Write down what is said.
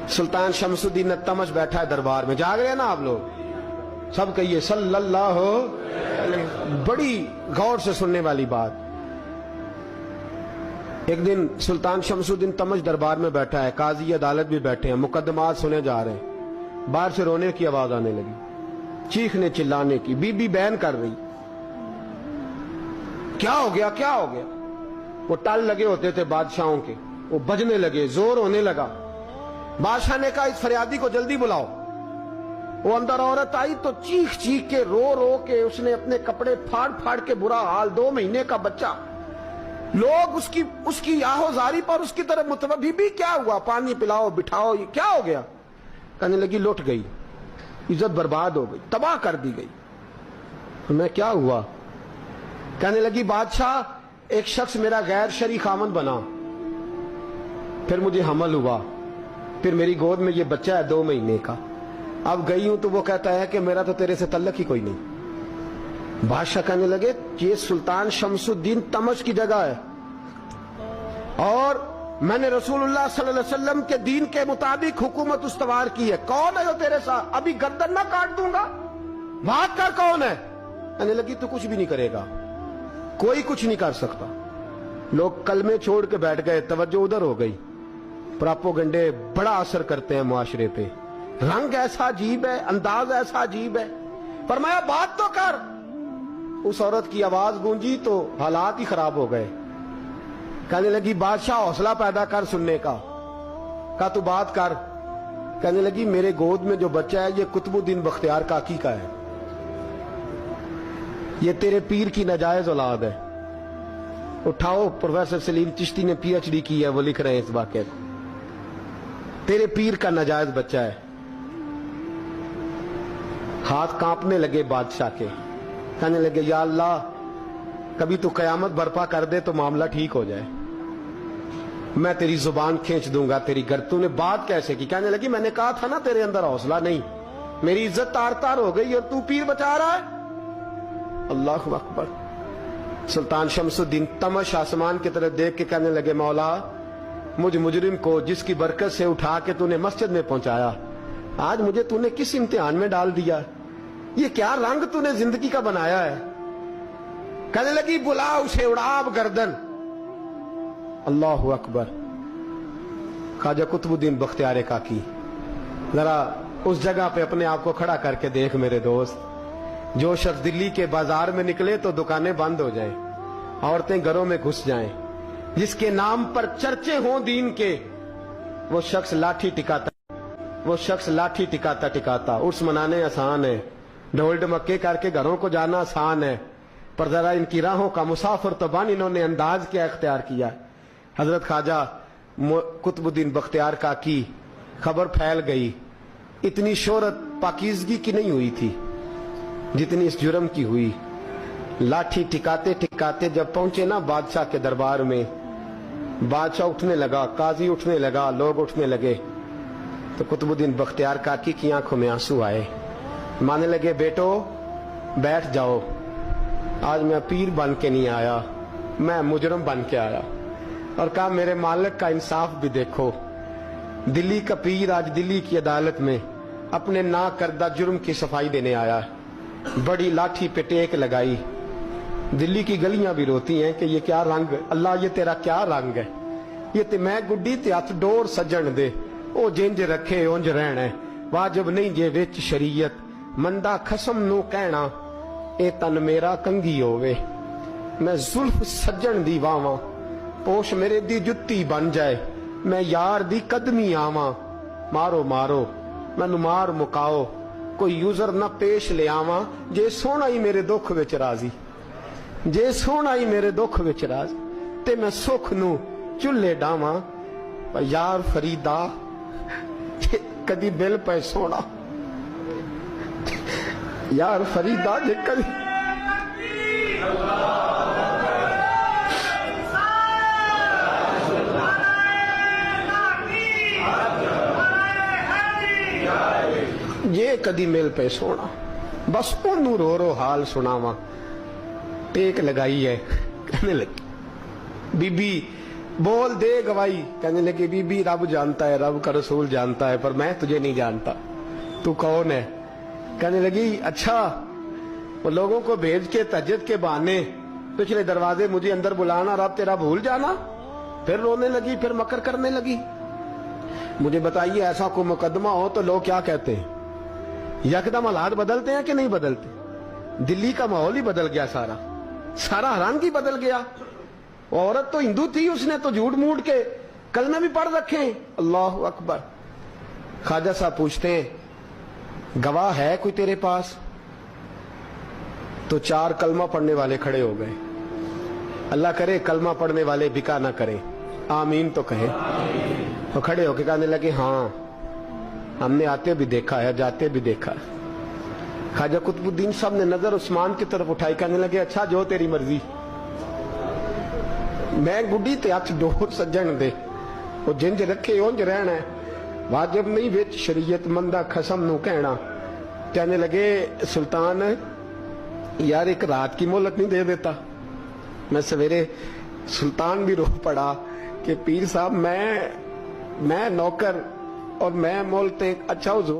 سلطان شمس الدین التمش بیٹھا ہے دربار میں, جاگ رہے ہیں نا آپ لوگ سب, کہیے صلی اللہ علیہ. بڑی غور سے سننے والی بات. ایک دن سلطان شمس الدین تمش دربار میں بیٹھا ہے, قاضی عدالت بھی بیٹھے ہیں, مقدمات سنے جا رہے ہیں. باہر سے رونے کی آواز آنے لگی, چیخنے چلانے کی. بی بی بیان کر رہی, کیا ہو گیا کیا ہو گیا. وہ ٹال لگے ہوتے تھے بادشاہوں کے, وہ بجنے لگے, زور ہونے لگا. بادشاہ نے کہا اس فریادی کو جلدی بلاؤ. وہ اندر عورت آئی تو چیخ چیخ کے رو رو کے اس نے اپنے کپڑے پھاڑ پھاڑ کے, برا حال, 2 مہینے کا بچہ. لوگ اس کی آہو زاری پر اس کی طرف متوجہ. بی بی کیا ہوا, پانی پلاؤ بٹھاؤ, یہ کیا ہو گیا. کہنے لگی لٹ گئی, عزت برباد ہو گئی, تباہ کر دی گئی. میں کیا ہوا. کہنے لگی بادشاہ ایک شخص میرا غیر شرعی خامند بنا, پھر مجھے حمل ہوا, پھر میری گود میں یہ بچہ ہے 2 مہینے کا. اب گئی ہوں تو وہ کہتا ہے کہ میرا تو تیرے سے تعلق ہی کوئی نہیں. بادشاہ کہنے لگے یہ سلطان شمس الدین تمش کی جگہ ہے, اور میں نے رسول اللہ صلی اللہ علیہ وسلم کے دین کے مطابق حکومت استوار کی ہے. کون ہے جو تیرے ساتھ, ابھی گردن نہ کاٹ دوں گا, بات کر کون ہے. کہنے لگی تو کچھ بھی نہیں کرے گا, کوئی کچھ نہیں کر سکتا. لوگ کلمے چھوڑ کے بیٹھ گئے, توجہ ادھر ہو گئی. پراپوگنڈے بڑا اثر کرتے ہیں معاشرے پہ. رنگ ایسا عجیب ہے, انداز ایسا عجیب ہے. فرمایا بات تو کر. اس عورت کی آواز گونجی تو حالات ہی خراب ہو گئے. کہنے لگی بادشاہ حوصلہ پیدا کر سننے کا. کہا تو بات کر. کہنے لگی میرے گود میں جو بچہ ہے یہ قطب الدین بختیار کاکی کا ہے, یہ تیرے پیر کی ناجائز اولاد ہے. اٹھاؤ, پروفیسر سلیم چشتی نے پی ایچ ڈی کی ہے, وہ لکھ رہے ہیں اس واقعے کو. تیرے پیر کا ناجائز بچہ ہے. ہاتھ کانپنے لگے بادشاہ کے. کہنے لگے یا اللہ کبھی تو قیامت برپا کر دے تو معاملہ ٹھیک ہو جائے, میں تیری زبان کھینچ دوں گا تیری گر. تو نے بات کیسے کی. کہنے لگی میں نے کہا تھا نا تیرے اندر حوصلہ نہیں, میری عزت تار تار ہو گئی اور تو پیر بچا رہا ہے. اللہ اکبر. سلطان شمس الدین تمش آسمان کی طرف دیکھ کے کہنے لگے مولا مجھ مجرم کو جس کی برکت سے اٹھا کے تو نے مسجد میں پہنچایا, آج مجھے تو نے کس امتحان میں ڈال دیا. یہ کیا رنگ تو نے زندگی کا بنایا ہے. کہنے لگی بلا اسے, اڑاب گردن. اللہ اکبر. خواجہ قطب الدین بختیار کاکی, ذرا اس جگہ پہ اپنے آپ کو کھڑا کر کے دیکھ میرے دوست. جو شخص دلی کے بازار میں نکلے تو دکانیں بند ہو جائیں, عورتیں گھروں میں گھس جائیں, جس کے نام پر چرچے ہوں دین کے, وہ شخص لاٹھی ٹکاتا ٹکاتا عرس منانے آسان ہے, ڈھول ڈمکے کر کے گھروں کو جانا آسان ہے, پر ذرا ان کی راہوں کا مسافر تو بن انہوں نے انداز کیا اختیار کیا. حضرت خواجہ قطب الدین بختیار کاکی, خبر پھیل گئی. اتنی شہرت پاکیزگی کی نہیں ہوئی تھی جتنی اس جرم کی ہوئی. لاٹھی ٹکاتے ٹکاتے جب پہنچے نا بادشاہ کے دربار میں, بادشاہ اٹھنے لگا, قاضی اٹھنے لگا, لوگ اٹھنے لگے, تو قطب الدین بختیار کاکی کی آنکھوں میں آنسو آئے. مانے لگے بیٹو بیٹھ جاؤ, آج میں پیر بن کے نہیں آیا, میں مجرم بن کے آیا. اور کہا میرے مالک کا انصاف بھی دیکھو, دلی کا پیر آج دلی کی عدالت میں اپنے نا کردہ جرم کی صفائی دینے آیا. بڑی لاٹھی پہ ٹیک لگائی. دلی کی گلیاں بھی روتی ہیں کہ یہ کیا رنگ, اللہ یہ تیرا کیا رنگ ہے. یہ تے میں گڈی تے ہاتھ ڈور سجن دے, او جنج رکھے اونج رہنا ہے, واجب نہیں جے وچ شریعت, مندا خسم نو کہنا اے تن میرا کنگھی ہووے. میں زلف سجن دی واواں, پوش میرے دی جتی بن جائے, میں یار دی قدمی آواں. مارو مارو مینوں مار مکاؤ, کوئی یوزر نہ پیش لے آواں, جے سونا ہی میرے دکھ وچ راضی, جے سونا ہی میرے دکھ وچ راضی, تے میں سکھ نو چلے ڈاواں. یار فریدا کدی دل پہ سونا, یار فریدا جے کدی یہ کدی مل پہ سونا, بس انہوں رو رو حال سناواں. ٹیک لگائی ہے. کہنے لگی بی بی بول دے گواہی. کہنے لگے بی بی رب جانتا ہے, رب کا رسول جانتا ہے, پر میں تجھے نہیں جانتا, تو کون ہے؟ کہنے لگی اچھا وہ لوگوں کو بھیج کے تہجد کے بہانے پچھلے دروازے مجھے اندر بلانا, رب تیرا بھول جانا. پھر رونے لگی, پھر مکر کرنے لگی. مجھے بتائیے ایسا کوئی مقدمہ ہو تو لوگ کیا کہتے ہیں؟ یکدم حالات بدلتے ہیں کہ نہیں بدلتے؟ دلی کا ماحول ہی بدل گیا, سارا حیرانگی بدل گیا. عورت تو ہندو تھی, اس نے تو جھوٹ موٹ کے کلمے بھی پڑھ رکھے ہیں. اللہ اکبر. خواجہ صاحب پوچھتے ہیں گواہ ہے کوئی تیرے پاس؟ تو 4 کلمہ پڑھنے والے کھڑے ہو گئے. اللہ کرے کلمہ پڑھنے والے بکا نہ کریں, آمین تو کہیں. وہ کھڑے ہو کے کہنے لگے ہاں ہم نے آتے بھی دیکھا ہے, جاتے بھی دیکھا ہے. خواجہ قطب الدین صاحب نے نظر عثمان کی طرف اٹھائی, کہنے لگے اچھا جو تیری مرضی, میں گڈی تے ہاتھ ڈور سجن دے, وہ جنج رکھے اونج رہنا ہے, واجب نہیں وچ شریعت مندہ قسم نو کہنا. کہنے لگے سلطان یار ایک رات کی مہلت نہیں دے دیتا؟ میں سویرے سلطان بھی رو پڑا کہ پیر صاحب میں نوکر اور میں مولتے. اچھا حضور